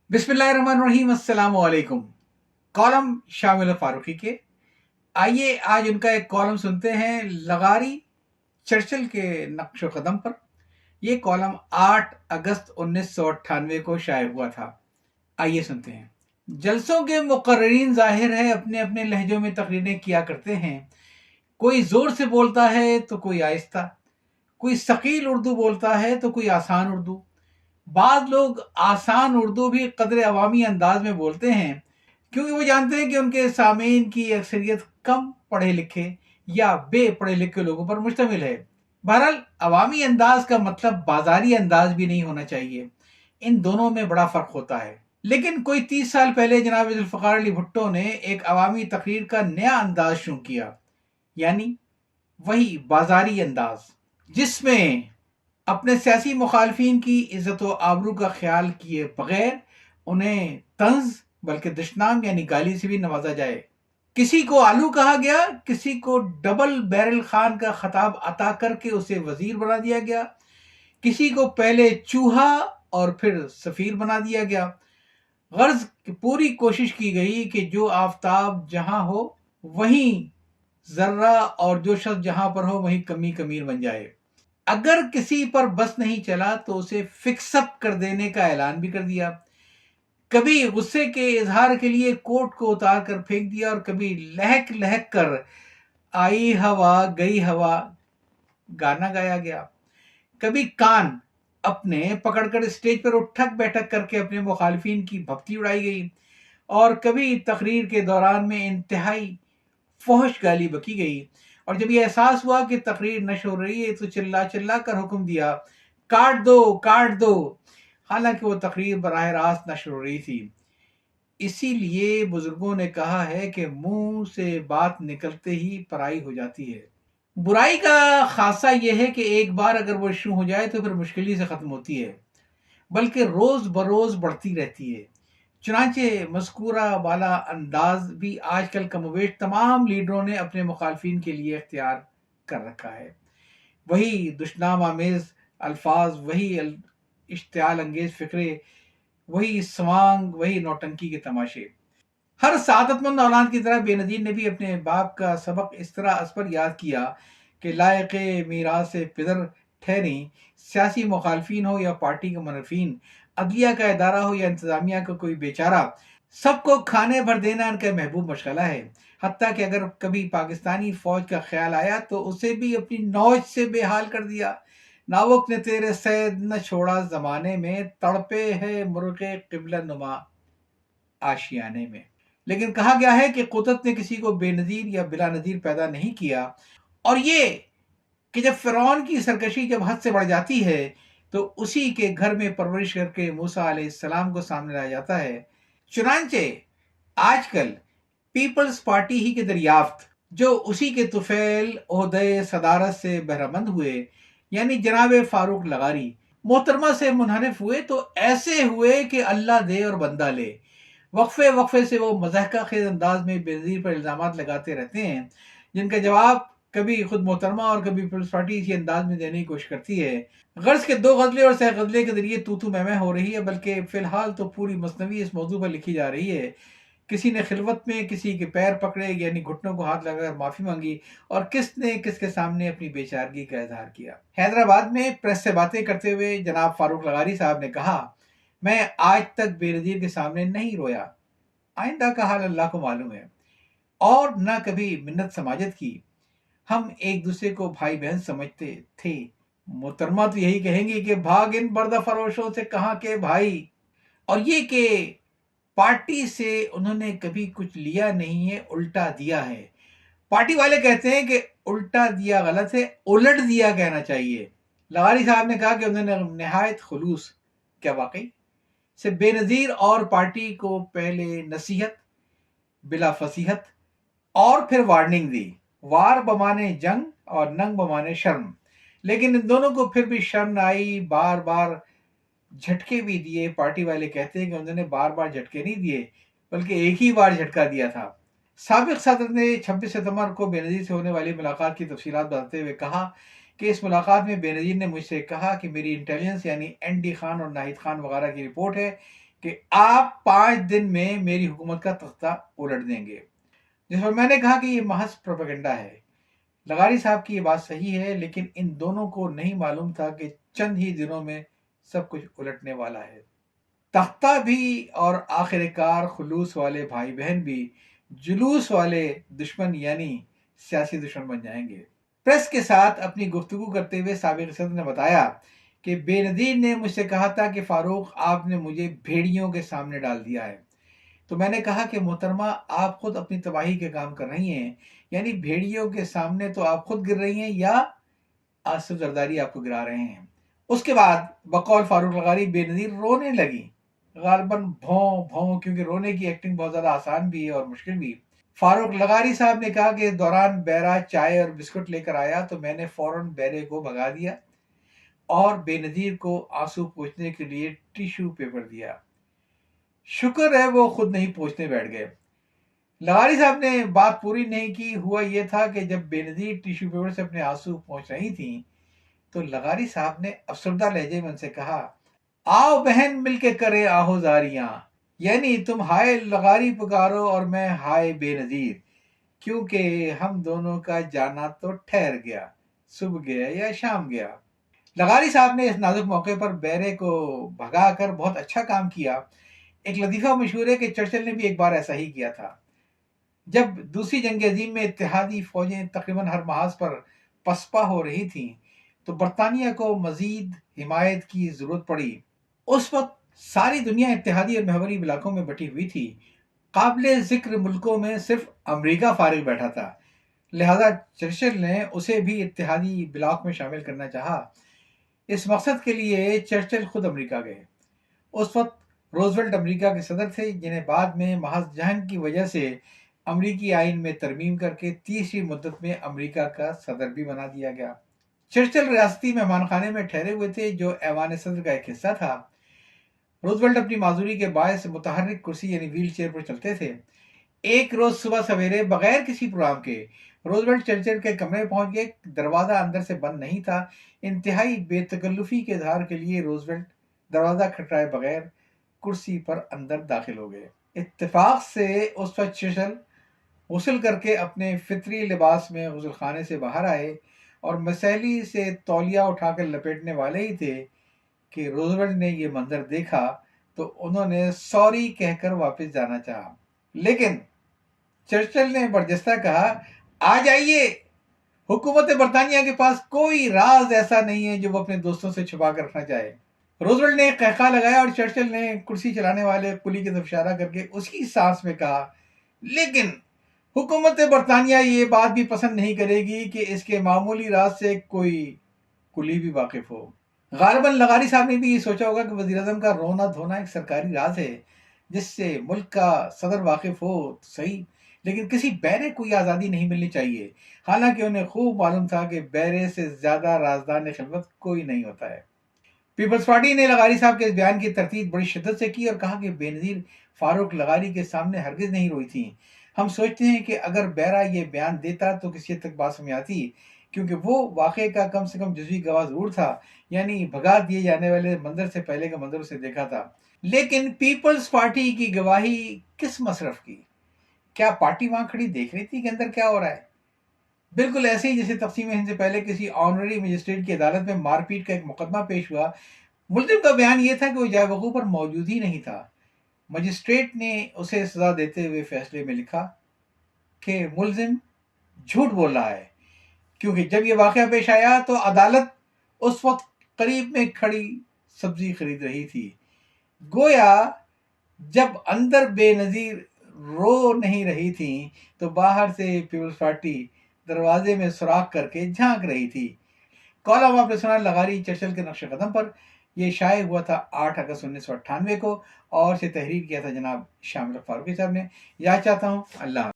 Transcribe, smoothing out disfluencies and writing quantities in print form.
बिस्मिल्लाहिर्रहमानिर्रहीम, अस्सलाम वालेकुम। कॉलम शामिल फारूकी के। आइए आज उनका एक कॉलम सुनते हैं लगारी चर्चिल के नक्श कदम पर। यह कॉलम 8 अगस्त 1998 को शाये हुआ था। आइए सुनते हैं। जलसों के मुकर्रीन जाहिर है अपने अपने लहजों में तकरीरें किया करते हैं। कोई जोर से बोलता है तो कोई आहिस्ता, कोई सकील उर्दू बोलता है तो कोई आसान उर्दू। बाद लोग आसान उर्दू भी कदर अवामी अंदाज में बोलते हैं, क्योंकि वो जानते हैं कि उनके सामीन की अक्सरियत कम पढ़े लिखे या बे पढ़े लिखे लोगों पर मुश्तमिल है। बहरहाल अवामी अंदाज का मतलब बाजारी अंदाज भी नहीं होना चाहिए। इन दोनों में बड़ा फर्क होता है। लेकिन कोई 30 साल पहले जनाब जुल्फ़िकार अली भुट्टो ने एक अवामी तकरीर का नया अंदाज शुरू किया, यानी वही बाजारी अंदाज, जिसमें अपने सियासी मुखालफिन की इज्जत व आबरू का ख्याल किए बगैर उन्हें तंज बल्कि दुश्नाम यानी गाली से भी नवाजा जाए। किसी को आलू कहा गया, किसी को डबल बैरल खान का खिताब अता करके उसे वजीर बना दिया गया, किसी को पहले चूहा और फिर सफीर बना दिया गया। गर्ज पूरी कोशिश की गई कि जो आफताब जहां हो वहीं जर्रा और जो शख्स जहां पर हो वहीं कमी कमीर बन जाए। अगर किसी पर बस नहीं चला तो उसे फिक्सअप कर देने का ऐलान भी कर दिया। कभी गुस्से के इजहार के लिए कोट को उतार कर फेंक दिया और कभी लहक लहक कर आई हवा गई हवा गाना गाया गया। कभी कान अपने पकड़कर स्टेज पर उठक बैठक करके अपने मुखालिफिन की भक्ति उड़ाई गई और कभी तकरीर के दौरान में इंतहाई फौहश गाली बकी गई। और जब ये एहसास हुआ कि तकरीर नशर हो रही है तो चिल्ला चिल्ला कर हुक्म दिया, काट दो काट दो। हालांकि वो तकरीर बराह रास्त नशर हो रही थी। इसीलिए बुजुर्गों ने कहा है कि मुंह से बात निकलते ही पराई हो जाती है। बुराई का खासा यह है कि एक बार अगर वो शुरू हो जाए तो फिर मुश्किल से खत्म होती है, बल्कि रोज बरोज बढ़ती रहती है। चुनांचे मस्कूरा वाला अंदाज भी आजकल कमोबेश तमाम लीडरों ने अपने मुखालफिन के लिए इख्तियार कर रखा है। वही दुश्नाम आमेज अल्फाज, वही इश्तियाल अंगेज फिक्रे, वही स्वांग, वही नौटंकी के तमाशे। हर सादतमंद औलाद की तरह बेनजीर ने भी अपने बाप का सबक इस तरह अस पर याद किया कि लायक मीरास पिदर ठहरी, सियासी मुखालफिन हो या पार्टी के मुनफिन, अदलिया का इदारा हो या इंतजामिया का कोई बेचारा, सबको खाने भर देना इनका महबूब मशगला है। हत्ता कि अगर कभी पाकिस्तानी फौज का ख्याल आया तो उसे भी अपनी नौज से बेहाल कर दिया। नावुक ने तेरे सैद न छोड़ा जमाने में, तड़पे है मुर्गे किबला नुमा आशियाने में। लेकिन कहा गया है कि कुदरत ने किसी को बेनजीर या बिला नजीर पैदा नहीं किया, और ये कि जब फिरौन की सरकशी जब हद से बढ़ जाती है तो उसी के घर में परवरिश करके मूसा अलैहिस्सलाम को सामने लाया जाता है। चुनांचे आजकल पीपल्स पार्टी ही के दरियाफ्त, जो उसी के तुफैल ओहदे सदारत से बहरामंद हुए, यानी जनाब फारूक लगारी मोहतरमा से मुनहरिफ हुए तो ऐसे हुए कि अल्लाह दे और बंदा ले। वक्फे वक्फे से वो मज़ाहिका खेज अंदाज में बेनज़ीर पर इल्ज़ामात लगाते रहते हैं, जिनका जवाब कभी खुद मोहतरमा और कभी पीपल्स पार्टी इसी अंदाज में देने की कोशिश करती है। गर्ज के दो गजले और सह गजले के जरिए तू तू मैं हो रही है, बल्कि फिलहाल तो पूरी मसनवी इस मौजू पर लिखी जा रही है। किसी ने खिलवत में किसी के पैर पकड़े यानी घुटनों को हाथ लगाकर माफी मांगी, और किसने किसके सामने अपनी बेचारगी का इजहार किया। हैदराबाद में प्रेस से बातें करते हुए जनाब फारूक लगारी साहब ने कहा, मैं आज तक बेनजीर के सामने नहीं रोया। आइंदा का हाल अल्लाह को मालूम है। और न कभी मिन्नत समाजत की। हम एक दूसरे को भाई बहन समझते थे। मोहतरमा तो यही कहेंगे कि भाग इन बर्दा फरोशों से कहाँ के भाई। और ये कि पार्टी से उन्होंने कभी कुछ लिया नहीं है, उल्टा दिया है। पार्टी वाले कहते हैं कि उल्टा दिया गलत है, उलट दिया कहना चाहिए। लगारी साहब ने कहा कि उन्होंने नहायत खुलूस, क्या वाकई से बेनजीर और पार्टी को पहले नसीहत बिला फसीहत और फिर वार्निंग दी। वार बमाने जंग और नंग बमाने शर्म। लेकिन इन दोनों को फिर भी शर्म न आई, बार बार झटके भी दिए। पार्टी वाले कहते हैं कि उन्होंने बार बार झटके नहीं दिए, बल्कि एक ही बार झटका दिया था। साबिक सदर ने 26 सितंबर को बेनजीर से होने वाली मुलाकात की तफसीलात बताते हुए कहा कि इस मुलाकात में बेनजीर ने मुझसे कहा कि मेरी इंटेलिजेंस यानी एन डी खान और नाहिद खान वगैरह की रिपोर्ट है کہ آپ 5 دن میں میری حکومت کا تختہ الٹ دیں گے، جس پر میں نے کہا کہ یہ محض پروپیگنڈا ہے۔ لغاری صاحب کی یہ بات صحیح ہے، لیکن ان دونوں کو نہیں معلوم تھا کہ چند ہی دنوں میں سب کچھ الٹنے والا ہے۔ تختہ بھی اور آخر کار خلوص والے بھائی بہن بھی جلوس والے دشمن یعنی سیاسی دشمن بن جائیں گے۔ پریس کے ساتھ اپنی گفتگو کرتے ہوئے سابق صدر نے بتایا کہ بے نظیر نے مجھ سے کہا تھا کہ فاروق آپ نے مجھے بھیڑیوں کے سامنے ڈال دیا ہے۔ تو میں نے کہا کہ محترمہ آپ خود اپنی تباہی کے کام کر رہی ہیں، یعنی بھیڑیوں کے سامنے تو آپ خود گر رہی ہیں یا آصف زرداری آپ کو گرا رہے ہیں۔ اس کے بعد بقول فاروق لغاری بے نظیر رونے لگی، غالباً بھوں بھوں، کیونکہ رونے کی ایکٹنگ بہت زیادہ آسان بھی ہے اور مشکل بھی۔ فاروق لغاری صاحب نے کہا کہ اس دوران بیرا چائے اور بسکٹ لے کر آیا تو میں نے فوراً بیرے کو بھگا دیا اور بے نظیر کو آنسو پوچھنے کے لیے ٹیشو پیپر دیا۔ شکر ہے وہ خود نہیں پوچھنے بیٹھ گئے۔ لغاری صاحب نے بات پوری نہیں کی۔ ہوا یہ تھا کہ جب بے نظیر ٹیشو پیپر سے اپنے آنسو پہنچ رہی تھیں تو لغاری صاحب نے افسردہ لہجے میں ان سے کہا، آؤ بہن مل کے کرے آہو زاریاں، یعنی تم ہائے لغاری پکارو اور میں ہائے بے نظیر، کیونکہ ہم دونوں کا جانا تو ٹھہر گیا، صبح گیا یا شام گیا۔ لغاری صاحب نے اس نازک موقع پر بیرے کو بھگا کر بہت اچھا کام کیا۔ ایک لطیفہ مشہور ہے کہ چرچل نے بھی ایک بار ایسا ہی کیا تھا۔ جب دوسری جنگ عظیم میں اتحادی فوجیں تقریباً ہر محاذ پر پسپا ہو رہی تھیں تو برطانیہ کو مزید حمایت کی ضرورت پڑی۔ اس وقت ساری دنیا اتحادی اور محوری علاقوں میں بٹی ہوئی تھی۔ قابل ذکر ملکوں میں صرف امریکہ فارغ بیٹھا تھا، لہذا چرچل نے اسے بھی اتحادی بلاک میں شامل کرنا چاہا۔ اس مقصد کے لیے چرچل خود امریکہ گئے۔ اس وقت روزویلٹ امریکہ کے صدر تھے، جنہیں بعد میں محض جنگ کی وجہ سے امریکی آئین میں ترمیم کر کے تیسری مدت میں امریکہ کا صدر بھی بنا دیا گیا۔ چرچل ریاستی مہمان خانے میں ٹھہرے ہوئے تھے جو ایوان صدر کا ایک حصہ تھا۔ روزویلٹ اپنی معذوری کے باعث متحرک کرسی یعنی ویل چیئر پر چلتے تھے۔ ایک روز صبح سویرے بغیر کسی پروگرام کے روزویلٹ چرچل کے کمرے پہنچ گئے۔ دروازہ اندر سے بند نہیں تھا۔ انتہائی بے تکلفی کے اظہار کے لیے روزویلٹ دروازہ کھٹکائے بغیر کرسی پر اندر داخل ہو گئے۔ اتفاق سے اس وقت چرچل غسل کر کے اپنے فطری لباس میں غسل خانے سے باہر آئے اور مسیلی سے تولیہ اٹھا کر لپیٹنے والے ہی تھے کہ روزویلٹ نے یہ منظر دیکھا تو انہوں نے سوری کہہ کر واپس جانا چاہا، لیکن چرچل نے برجستہ کہا، آ جائیے، حکومت برطانیہ کے پاس کوئی راز ایسا نہیں ہے جو وہ اپنے دوستوں سے چھپا کر رکھنا چاہے۔ روزویلٹ نے ایک قہقہ لگایا اور چرچل نے کرسی چلانے والے کلی کی طرف اشارہ کر کے اسی سانس میں کہا، لیکن حکومت برطانیہ یہ بات بھی پسند نہیں کرے گی کہ اس کے معمولی راز سے کوئی کلی بھی واقف ہو۔ غالباً لغاری صاحب نے بھی یہ سوچا ہوگا کہ وزیر اعظم کا رونا دھونا ایک سرکاری راز ہے جس سے ملک کا صدر واقف ہو تو صحیح، لیکن کسی بیرے کو یہ آزادی نہیں ملنی چاہیے، حالانکہ انہیں خوب معلوم تھا کہ بیرے سے زیادہ رازدان خلوت کوئی نہیں ہوتا ہے۔ پیپلز پارٹی نے لغاری صاحب کے اس بیان کی تردید بڑی شدت سے کی اور کہا کہ بے نظیر فاروق لغاری کے سامنے ہرگز نہیں روئی تھیں۔ ہم سوچتے ہیں کہ اگر بیرا یہ بیان دیتا تو کسی حد تک بات سمجھ آتی، کیونکہ وہ واقعے کا کم سے کم جزوی گواہ ضرور تھا، یعنی بھگا دیے جانے والے منظر سے پہلے کا منظر اسے دیکھا تھا۔ لیکن پیپلز پارٹی کی گواہی کس مصرف کی؟ کیا پارٹی وہاں کھڑی دیکھ رہی تھی کہ اندر کیا ہو رہا ہے؟ بالکل ایسے ہی جیسے تقسیم ہند سے پہلے کسی آنرری مجسٹریٹ کی عدالت میں مار پیٹ کا ایک مقدمہ پیش ہوا، ملزم کا بیان یہ تھا کہ وہ جائے وقوع پر موجود ہی نہیں تھا۔ مجسٹریٹ نے اسے سزا دیتے ہوئے فیصلے میں لکھا کہ ملزم جھوٹ بول رہا ہے، کیونکہ جب یہ واقعہ پیش آیا تو عدالت اس وقت قریب میں کھڑی سبزی خرید رہی تھی۔ گویا جب اندر بے نظیر رو نہیں رہی تھیں تو باہر سے پیپلز پارٹی دروازے میں سوراخ کر کے جھانک رہی تھی۔ کالم آپ نے سنا لغاری چرچل کے نقش قدم پر۔ یہ شائع ہوا تھا 8 اگست 1998 کو اور اسے تحریر کیا تھا جناب شامل فاروقی صاحب نے۔ یاد چاہتا ہوں، اللہ